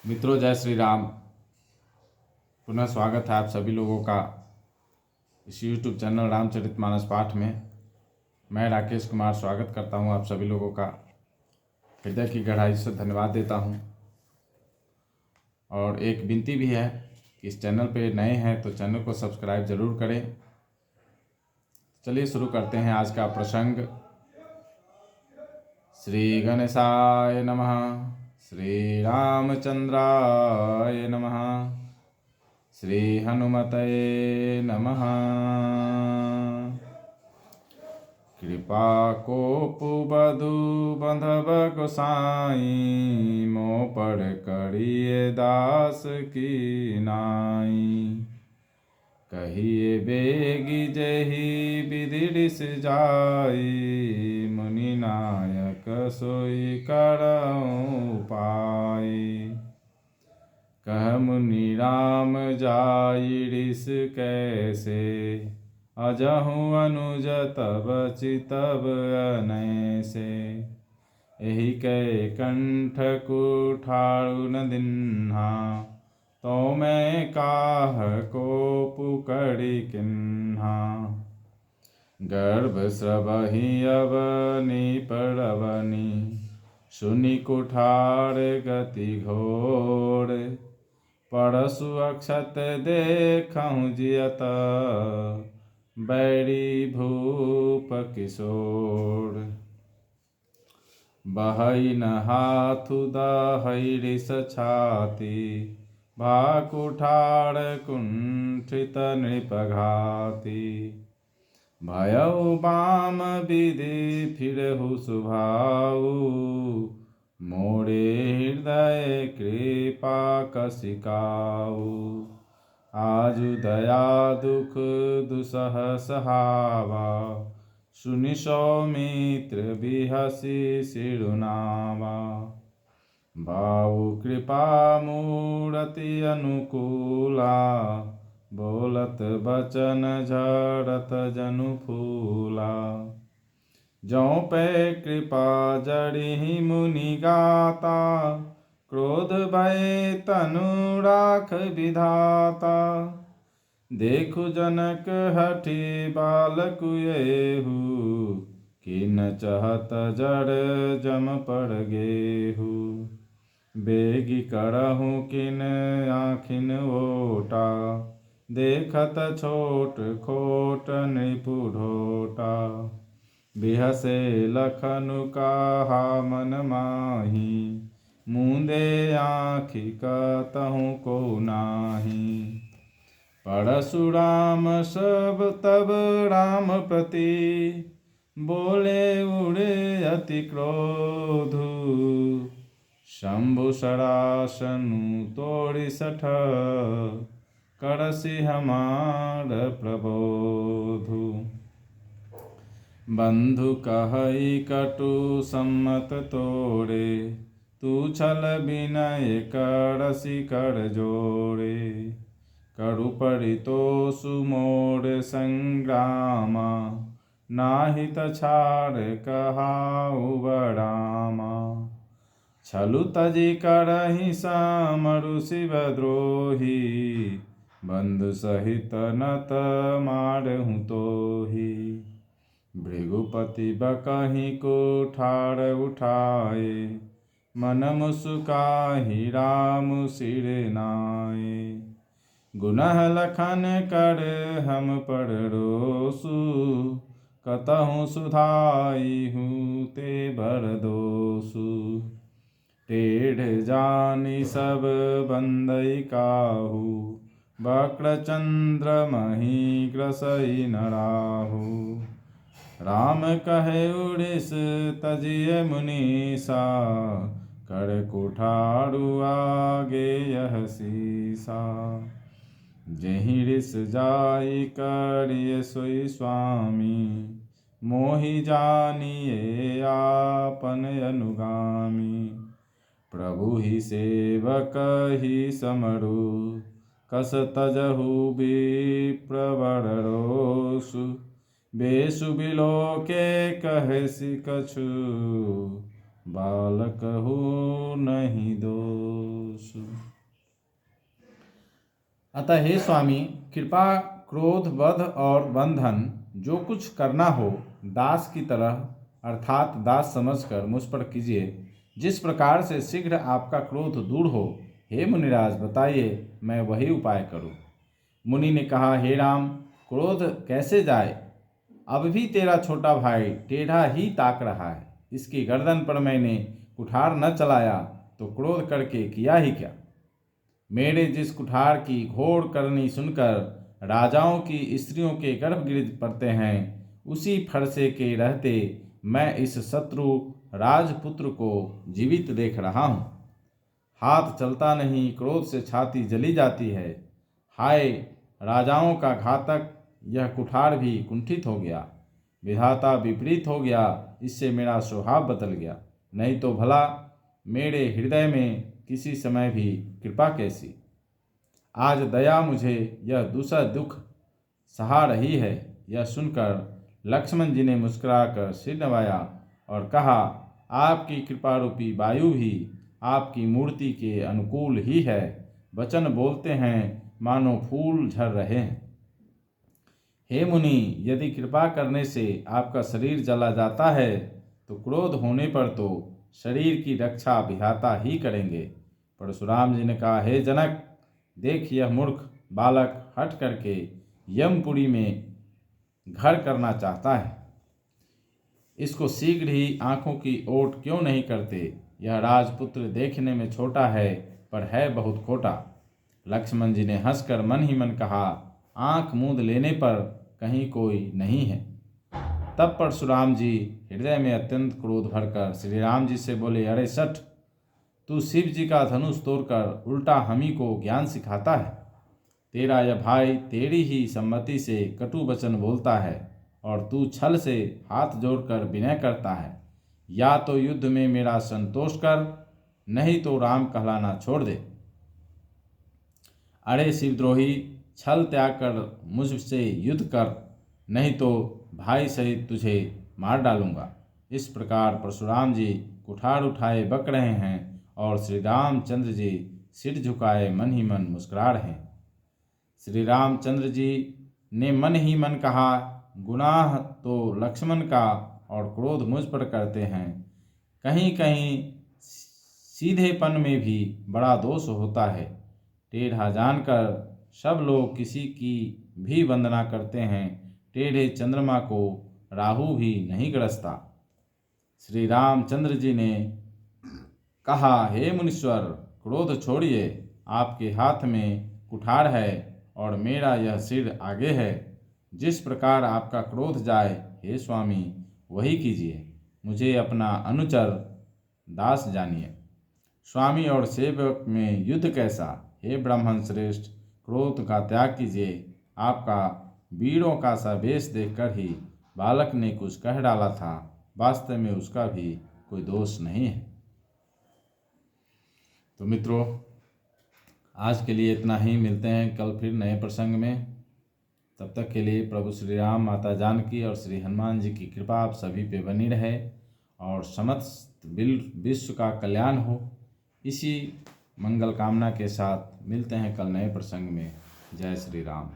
मित्रों, जय श्री राम। पुनः स्वागत है आप सभी लोगों का इस YouTube चैनल रामचरितमानस पाठ में। मैं राकेश कुमार स्वागत करता हूं आप सभी लोगों का। हृदय की गहराई से धन्यवाद देता हूं। और एक विनती भी है कि इस चैनल पे नए हैं तो चैनल को सब्सक्राइब जरूर करें। चलिए शुरू करते हैं आज का प्रसंग। श्री गणेशाय नमः। श्री रामचंद्राय नमः। श्री हनुमते नमः। कृपा कोपु बधु बंधव गोसाई, मोह पर करिए दास की नाई। कहिए बेगी जही विधि डिस जाई, मुनि नायक सोई करऊं पाई। कह मुनि राम जाई ऋष कैसे, अजहु अनुज तब चितब अनैसे। एहि कै कंठ कुठारु न दिन्हा, तो मैं काह को पुकड़ी किन्हा। गर्भ स्रवहि अवनि परवनि, सुनि कुठार गति घोर। परसु अक्षत देखहु जियत, बैरी भूप किशोर। बहई न हाथु दहई ऋष छाती, भा कुठार कुंठित नृपघाती। भयउ बाम विधि फिरहु सुभाऊ, मोरे हृदय कृपा कसिकाऊ। आजु दया दुख दुसह सहावा, सुनि सौमित्र बिहसि सिरुनावा। बाऊ कृपा मूरति अनुकूला, बोलत बचन झरत जनु फूला। जौं पे कृपा जड़िहि मुनि गाता, क्रोध भय तनु राख विधाता। देखु जनक हठि बालकु एहु, किन चहत जड़ जम पर गेहु। बेगी करहु किन आँखिन ओटा, देखत छोट खोट नृपु ढोटा। बिहसे लखनु कहा मन माही, मूंदे आँखि कतहु को नाही। परशुराम सब तब राम प्रति, बोले उड़े अति क्रोधु। शंभु सरासनु तोड़ि सठ, करसि हमार प्रबोधु। बंधु कहई कटु सम्मत तोड़े, तू छल विनय करसि कर जोड़े। करु परितोषु मोर संग्रामा, नाहित छाड़ कहाउ बरामा। छलु तजि करहि समरु शिव द्रोही, बंधु सहित नत मारहु तोही। भृगुपति बकहि कुठार उठाए, मन मुसुकाहि राम सिर नाए। गुनह लखन कर हम पर रोसु, कतहु सुधाइहु ते भर दोसु। टेढ़ जानि सब बंदई काहू, वक्र चंद्र मही ग्रसई न राहु। राम कहे उड़िस तजिय मुनीसा, कर कुठारु आगे यह सीसा। जेहि ऋष जाई करिय सोई स्वामी, मोहि जानिए आपन अनुगामी। प्रभु ही सेवक ही समरु, कस तजहु विप्रवर रोसु। बेसु बिलोके कहसि कछु, बालक हो नहीं दोष। अतः हे स्वामी, कृपा, क्रोध, वध और बंधन जो कुछ करना हो दास की तरह अर्थात दास समझकर मुझ पर कीजिए, जिस प्रकार से शीघ्र आपका क्रोध दूर हो। हे मुनिराज, बताइए मैं वही उपाय करूं। मुनि ने कहा, हे राम, क्रोध कैसे जाए? अब भी तेरा छोटा भाई टेढ़ा ही ताक रहा है। इसकी गर्दन पर मैंने कुठार न चलाया तो क्रोध करके किया ही क्या? मेरे जिस कुठार की घोर करनी सुनकर राजाओं की स्त्रियों के गर्भ गिर पड़ते हैं, उसी फरसे के रहते मैं इस शत्रु राजपुत्र को जीवित देख रहा हूँ। हाथ चलता नहीं, क्रोध से छाती जली जाती है। हाय राजाओं का घातक, यह कुठार भी कुंठित हो गया। विधाता विपरीत हो गया, इससे मेरा स्वभाव बदल गया। नहीं तो भला मेरे हृदय में किसी समय भी कृपा कैसी? आज दया मुझे यह दूसरा दुख सहा रही है। यह सुनकर लक्ष्मण जी ने मुस्कुराकर सिर नवाया और कहा, आपकी कृपा रूपी वायु भी आपकी मूर्ति के अनुकूल ही है। वचन बोलते हैं मानो फूल झर रहे हैं। हे मुनि, यदि कृपा करने से आपका शरीर जला जाता है तो क्रोध होने पर तो शरीर की रक्षा विधाता ही करेंगे। परशुराम जी ने कहा, हे जनक, देख यह मूर्ख बालक हट करके यमपुरी में घर करना चाहता है। इसको शीघ्र ही आंखों की ओट क्यों नहीं करते? यह राजपुत्र देखने में छोटा है पर है बहुत खोटा। लक्ष्मण जी ने हंसकर मन ही मन कहा, आंख मूंद लेने पर कहीं कोई नहीं है। तब परशुराम जी हृदय में अत्यंत क्रोध भरकर श्री राम जी से बोले, अरे सठ, तू शिव जी का धनुष तोड़कर उल्टा हमी को ज्ञान सिखाता है। तेरा यह भाई तेरी ही सम्मति से कटु वचन बोलता है और तू छल से हाथ जोड़कर विनय करता है। या तो युद्ध में मेरा संतोष कर, नहीं तो राम कहलाना छोड़ दे। अरे शिवद्रोही, छल त्याग कर मुझसे युद्ध कर, नहीं तो भाई सहित तुझे मार डालूंगा। इस प्रकार परशुराम जी कुठार उठाए बक रहे हैं और श्री रामचंद्र जी सिर झुकाए मन ही मन मुस्कुरा रहे हैं। श्री रामचंद्र जी ने मन ही मन कहा, गुनाह तो लक्ष्मण का और क्रोध मुझ पर करते हैं। कहीं कहीं सीधेपन में भी बड़ा दोष होता है। टेढ़ा जानकर सब लोग किसी की भी वंदना करते हैं। टेढ़े चंद्रमा को राहु भी नहीं ग्रसता। श्री रामचंद्र जी ने कहा, हे मुनीश्वर, क्रोध छोड़िए। आपके हाथ में कुठार है और मेरा यह सिर आगे है। जिस प्रकार आपका क्रोध जाए, हे स्वामी, वही कीजिए। मुझे अपना अनुचर दास जानिए। स्वामी और सेवक में युद्ध कैसा? हे ब्राह्मण श्रेष्ठ, क्रोध का त्याग कीजिए। आपका वीरों का सा वेश देखकर ही बालक ने कुछ कह डाला था। वास्तव में उसका भी कोई दोष नहीं है। तो मित्रों, आज के लिए इतना ही। मिलते हैं कल फिर नए प्रसंग में। तब तक के लिए प्रभु श्री राम, माता जानकी और श्री हनुमान जी की कृपा आप सभी पे बनी रहे और समस्त विश्व का कल्याण हो। इसी मंगल कामना के साथ मिलते हैं कल नए प्रसंग में। जय श्री राम।